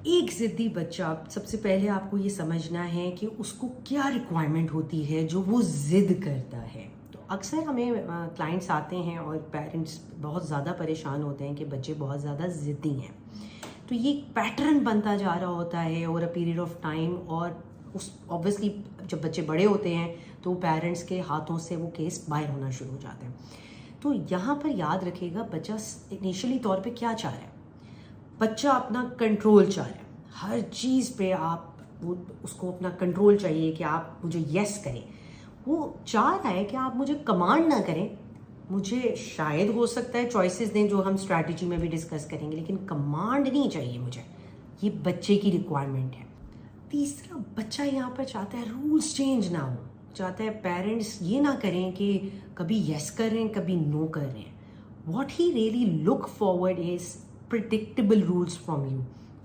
एक ज़िद्दी बच्चा, सबसे पहले आपको ये समझना है कि उसको क्या रिक्वायरमेंट होती है जो वो ज़िद करता है। तो अक्सर हमें क्लाइंट्स आते हैं और पेरेंट्स बहुत ज़्यादा परेशान होते हैं कि बच्चे बहुत ज़्यादा ज़िद्दी हैं। तो ये पैटर्न बनता जा रहा होता है over a period of time, और उस ऑब्वियसली जब बच्चे बड़े होते हैं तो पेरेंट्स के हाथों से वो केस बाहर होना शुरू हो जाते हैं। तो यहाँ पर याद रखिएगा, बच्चा इनिशियली तौर पे क्या चाह रहा है। बच्चा अपना कंट्रोल चाह रहा है, हर चीज़ पे आप उसको अपना कंट्रोल चाहिए कि आप मुझे यस करें। वो चाह रहा है कि आप मुझे कमांड ना करें, मुझे शायद हो सकता है चॉइसेस दें जो हम स्ट्रैटेजी में भी डिस्कस करेंगे, लेकिन कमांड नहीं चाहिए मुझे। ये बच्चे की रिक्वायरमेंट है। तीसरा, बच्चा यहाँ पर चाहता है रूल्स चेंज ना हो, चाहता है पेरेंट्स ये ना करें कि कभी यस कर रहे हैं कभी नो कर रहे हैं। What he really look forward is predictable rules from you.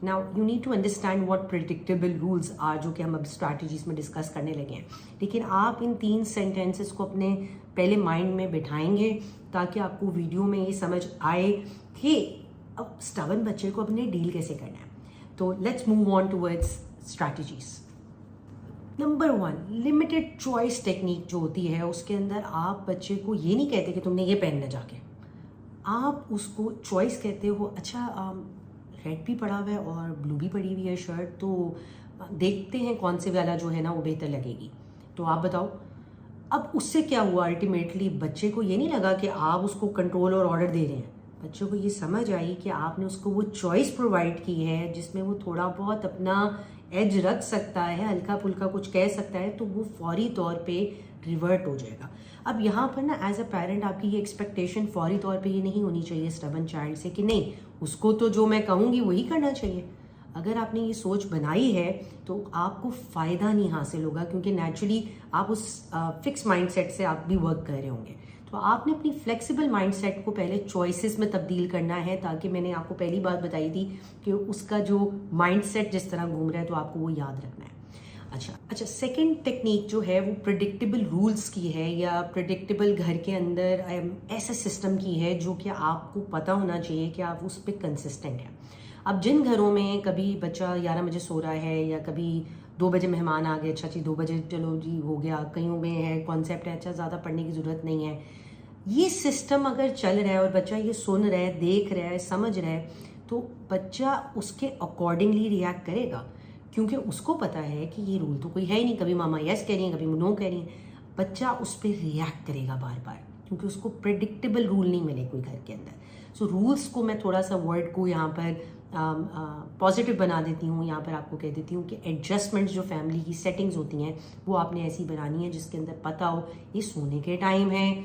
Now you need to understand what predictable rules are, जो कि हम अब स्ट्रैटेजीज में डिस्कस करने लगे हैं। लेकिन आप इन 3 सेंटेंसेस को अपने पहले माइंड में बिठाएंगे ताकि आपको वीडियो में ये समझ आए कि अब स्टबर्न बच्चे को अपने डील कैसे करना है। तो let's move on towards strategies. Number 1, limited choice technique जो होती है, उसके अंदर आप बच्चे को ये नहीं कहते कि तुमने ये पहनना जाके, आप उसको चॉइस कहते हो। अच्छा, रेड भी पड़ा हुआ है और ब्लू भी पड़ी हुई है शर्ट, तो देखते हैं कौन से वाला जो है ना वो बेहतर लगेगी, तो आप बताओ। अब उससे क्या हुआ, अल्टीमेटली बच्चे को ये नहीं लगा कि आप उसको कंट्रोल और ऑर्डर दे रहे हैं। बच्चों को ये समझ आई कि आपने उसको वो चॉइस प्रोवाइड की है जिसमें वो थोड़ा बहुत अपना एज रख सकता है, हल्का फुल्का कुछ कह सकता है, तो वो फौरी तौर पे रिवर्ट हो जाएगा। अब यहाँ पर ना एज अ पेरेंट आपकी ये एक्सपेक्टेशन फौरी तौर पे ये नहीं होनी चाहिए स्टबर्न चाइल्ड से कि नहीं, उसको तो जो मैं कहूँगी वही करना चाहिए। अगर आपने ये सोच बनाई है तो आपको फ़ायदा नहीं हासिल होगा, क्योंकि नेचुरली आप उस फिक्स माइंडसेट से आप भी वर्क कर रहे होंगे। तो आपने अपनी फ्लेक्सिबल माइंडसेट को पहले चॉइसेस में तब्दील करना है, ताकि मैंने आपको पहली बात बताई थी कि उसका जो माइंडसेट जिस तरह घूम रहा है तो आपको वो याद रखना है। अच्छा, सेकंड टेक्निक जो है वो प्रेडिक्टेबल रूल्स की है, या प्रेडिक्टेबल घर के अंदर ऐसे सिस्टम की है जो कि आपको पता होना चाहिए कि आप उस पर कंसिस्टेंट हैं। अब जिन घरों में कभी बच्चा 11 बजे सो रहा है या कभी 2 बजे मेहमान आ गए, अच्छा जी 2 बजे चलो जी हो गया, कईयों में है कॉन्सेप्ट है अच्छा ज़्यादा पढ़ने की ज़रूरत नहीं है, ये सिस्टम अगर चल रहा है और बच्चा ये सुन रहा है, देख रहा है, समझ रहा है, तो बच्चा उसके अकॉर्डिंगली रिएक्ट करेगा, क्योंकि उसको पता है कि ये रूल तो कोई है ही नहीं, कभी मामा यस कह रही हैं कभी नो कह रही हैं। बच्चा उस पर रिएक्ट करेगा बार बार, क्योंकि उसको प्रेडिक्टेबल रूल नहीं मिले कोई घर के अंदर। सो रूल्स को मैं थोड़ा सा वर्ड को यहाँ पर पॉजिटिव बना देती हूँ। यहाँ पर आपको कह देती हूँ कि एडजस्टमेंट्स जो फैमिली की सेटिंग्स होती हैं वो आपने ऐसी बनानी है जिसके अंदर पता हो ये सोने के टाइम है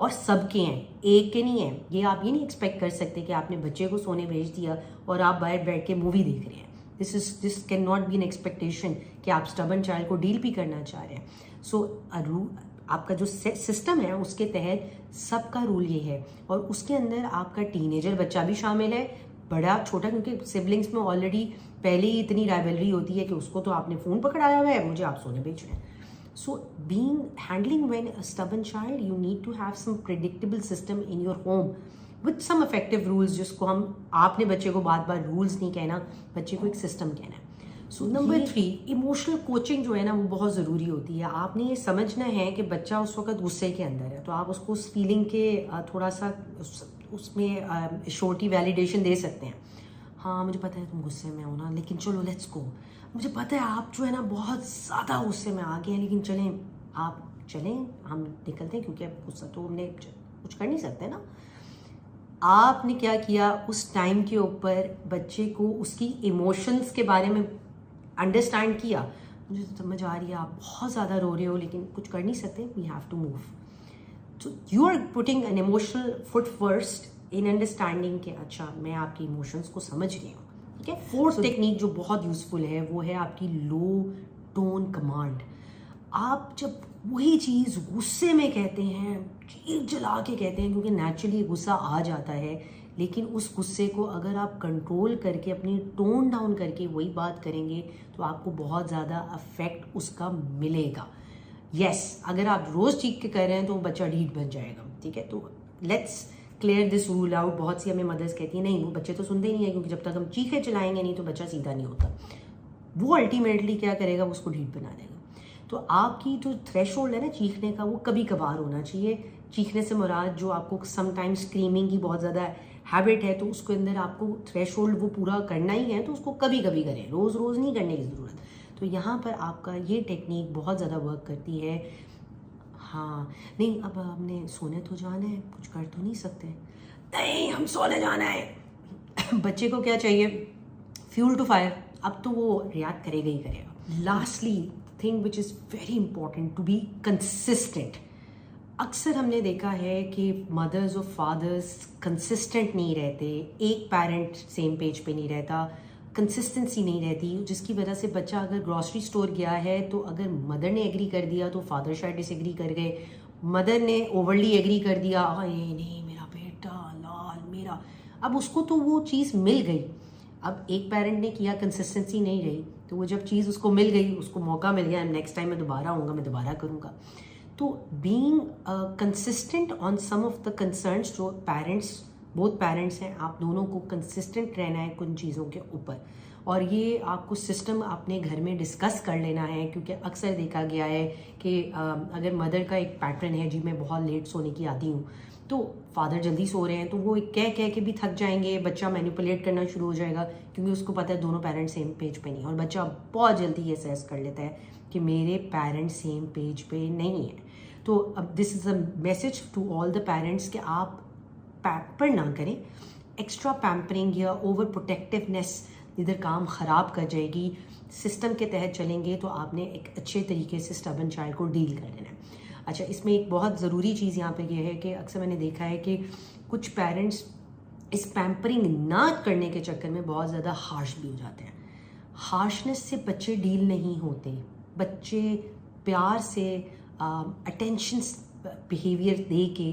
और सबके हैं, एक के नहीं है। ये आप ये नहीं एक्सपेक्ट कर सकते कि आपने बच्चे को सोने भेज दिया और आप बाहर बैठ के मूवी देख रहे हैं। This can not be an expectation कि आप स्टबर्न चाइल्ड को डील भी करना चाह रहे हैं। सो आपका जो सिस्टम है उसके तहत सबका रूल ये है, और उसके अंदर आपका टीनेजर बच्चा भी शामिल है, बड़ा छोटा, क्योंकि सिबलिंग्स में ऑलरेडी पहले ही इतनी राइवलरी होती है कि उसको तो आपने फ़ोन पकड़ाया हुआ है, मुझे आप सोने भेज रहे हैं। So handling when a stubborn child, you need to have some predictable system in your home with some effective rules, जिसको हम आपने बच्चे को बार बार रूल्स नहीं कहना, बच्चे को एक सिस्टम कहना है। सो नंबर 3, इमोशनल कोचिंग जो है ना वो बहुत ज़रूरी होती है। आपने ये समझना है कि बच्चा उस वक्त गुस्से के अंदर है, तो आप उसको उस फीलिंग के थोड़ा सा उसमें शॉर्टी वैलिडेशन दे सकते हैं। हाँ मुझे पता है तुम गुस्से में हो ना, लेकिन चलो लेट्स गो, मुझे पता है आप जो है ना बहुत ज़्यादा गुस्से में आ गए हैं, लेकिन चलें हम निकलते हैं, क्योंकि गुस्सा तो हमने कुछ कर नहीं सकते ना। आपने क्या किया, उस टाइम के ऊपर बच्चे को उसकी इमोशंस के बारे में अंडरस्टैंड किया। मुझे तो समझ आ रही है आप बहुत ज़्यादा रो रहे हो, लेकिन कुछ कर नहीं सकते, we have to move. So you are putting an emotional foot first in understanding कि अच्छा मैं आपकी इमोशंस को समझ रही हूँ। ठीक है। फोर्थ टेक्निक जो बहुत यूजफुल है वो है आपकी लो टोन कमांड। आप जब वही चीज़ गुस्से में कहते हैं, चीख जला के कहते हैं, क्योंकि नेचुरली गुस्सा आ जाता है, लेकिन उस गुस्से को अगर आप कंट्रोल करके अपनी टोन डाउन करके वही बात करेंगे तो आपको बहुत ज़्यादा अफेक्ट उसका मिलेगा। यस, अगर आप रोज़ चीख के कर रहे हैं तो बच्चा ढीठ बन जाएगा। ठीक है, तो let's clear this rule out. बहुत सी हमें मदर्स कहती हैं नहीं वो बच्चे तो सुनते ही नहीं है, क्योंकि जब तक हम चीखे चलाएंगे नहीं तो बच्चा सीधा नहीं होता। वो अल्टीमेटली क्या करेगा, उसको ढीठ बना देगा। तो आपकी जो थ्रेशोल्ड है ना चीखने का, वो कभी कभार होना चाहिए। चीखने से मुराद जो आपको समटाइम्स स्क्रीमिंग की बहुत ज़्यादा हैबिट है, तो उसके अंदर आपको थ्रेशोल्ड वो पूरा करना ही है, तो उसको कभी कभी करें, रोज़ रोज़ नहीं करने की ज़रूरत। तो यहाँ पर आपका ये टेक्निक बहुत ज़्यादा वर्क करती है। हाँ नहीं, अब हमने सोने तो जाना है, कुछ कर तो नहीं सकते, नहीं हम सोने जाना है। बच्चे को क्या चाहिए, फ्यूल टू फायर। अब तो वो रिएक्ट करेगा ही करेगा। Lastly thing which is very important, to be consistent. अक्सर हमने देखा है कि मदर्स और फादर्स कंसिस्टेंट नहीं रहते, एक पेरेंट सेम पेज पे नहीं रहता, कंसिस्टेंसी नहीं रहती, जिसकी वजह से बच्चा अगर ग्रॉसरी स्टोर गया है तो अगर मदर ने एग्री कर दिया तो फादर शायद डिसएग्री कर गए, मदर ने ओवरली एग्री कर दिया, हाँ ये नहीं मेरा बेटा लाल मेरा, अब उसको तो वो चीज़ मिल गई। अब एक पेरेंट ने किया, कंसिस्टेंसी नहीं रही, तो वो जब चीज़ उसको मिल गई, उसको मौका मिल गया, नेक्स्ट टाइम मैं दोबारा आऊँगा, मैं दोबारा करूँगा। तो being consistent on some of the concerns, जो पेरेंट्स बोथ पेरेंट्स हैं, आप दोनों को कंसिस्टेंट रहना है कुछ चीज़ों के ऊपर। और ये आपको सिस्टम अपने घर में डिस्कस कर लेना है, क्योंकि अक्सर देखा गया है कि अगर मदर का एक पैटर्न है जी मैं बहुत लेट सोने की आदी हूँ, तो फादर जल्दी सो रहे हैं तो वो कह कह के भी थक जाएंगे, बच्चा मैनिपुलेट करना शुरू हो जाएगा, क्योंकि उसको पता है दोनों पेरेंट्स सेम पेज पे नहीं, और बच्चा बहुत जल्दी ये असेस कर लेता है कि मेरे पेरेंट्स सेम पेज पे नहीं है। तो अब this is a message to all the parents कि आप पैम्पर ना करें। एक्स्ट्रा पैम्परिंग या ओवर प्रोटेक्टिवनेस इधर काम ख़राब कर जाएगी। सिस्टम के तहत चलेंगे तो आपने एक अच्छे तरीके से स्टबर्न चाइल्ड को डील कर लेना है। अच्छा, इसमें एक बहुत ज़रूरी चीज़ यहाँ पे ये है कि अक्सर मैंने देखा है कि कुछ पेरेंट्स इस पैम्परिंग ना करने के चक्कर में बहुत ज़्यादा हार्श भी हो जाते हैं। हार्शनेस से बच्चे डील नहीं होते, बच्चे प्यार से अटेंशन बिहेवियर दे के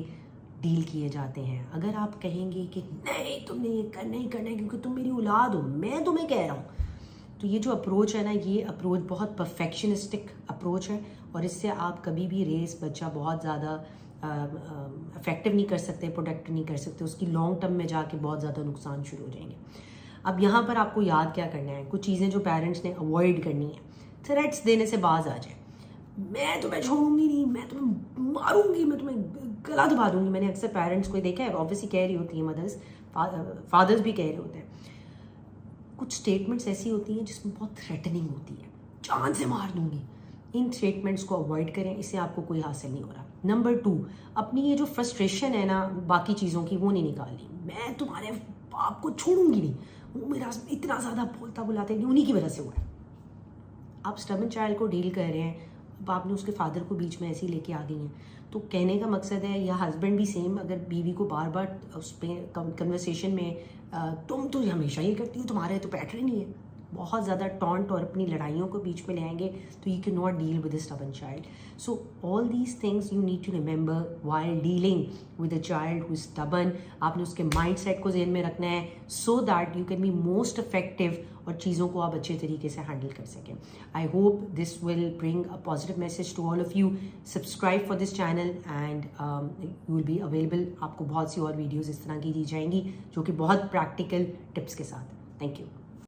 डील किए जाते हैं। अगर आप कहेंगे कि नहीं तुमने ये करना ही करना है क्योंकि तुम मेरी औलाद हो, मैं तुम्हें कह रहा हूँ, तो ये जो अप्रोच है ना, ये अप्रोच बहुत परफेक्शनिस्टिक अप्रोच है, और इससे आप कभी भी रेस बच्चा बहुत ज़्यादा इफेक्टिव नहीं कर सकते, प्रोटेक्ट नहीं कर सकते, उसकी लॉन्ग टर्म में जाके बहुत ज़्यादा नुकसान शुरू हो जाएंगे। अब यहाँ पर आपको याद क्या करना है, कुछ चीज़ें जो पेरेंट्स ने अवॉइड करनी है। थ्रेट्स देने से बाज आ जाए, मैं तुम्हें छोड़ूंगी नहीं, मैं तुम्हें मारूंगी, मैं तुम्हें गला दबा दूंगी। मैंने अक्सर पेरेंट्स को देखा है, ऑब्वियसली कह रही होती है मदर्स, फादर्स भी कह रहे होते हैं। कुछ स्टेटमेंट्स ऐसी होती हैं जिसमें बहुत थ्रेटनिंग होती है, जान से मार दूंगी। इन स्टेटमेंट्स को अवॉइड करें, इससे आपको कोई हासिल नहीं हो रहा। नंबर 2, अपनी ये जो फ्रस्ट्रेशन है ना बाकी चीज़ों की, वो नहीं निकालनी। मैं तुम्हारे बाप को छोड़ूंगी नहीं, वो मेरा इतना ज़्यादा बोलता बुलाते नहीं, उन्हीं की वजह से हुआ है। आप स्टबर्न चाइल्ड को डील कर रहे हैं, अब आपने उसके फादर को बीच में ऐसे ही लेके आ गई हैं, तो कहने का मकसद है, या हस्बैंड भी सेम, अगर बीवी को बार बार उस पर कन्वर्सेशन में तुम तो हमेशा ये करती हो, तुम्हारे तो पैटर्न ही है, बहुत ज़्यादा टॉन्ट और अपनी लड़ाइयों को बीच में ले आएंगे, तो you can not deal with a stubborn child. So all these things you need to remember while dealing with a child who is stubborn. आपने उसके माइंड सेट को ज़हन में रखना है, so that you can be most effective और चीज़ों को आप अच्छे तरीके से हैंडल कर सकें। I hope this will bring a positive message to all of you. Subscribe for this channel and you will be available. आपको बहुत सी और वीडियोज़ इस तरह की दी जाएंगी जो कि बहुत प्रैक्टिकल टिप्स के साथ। Thank you.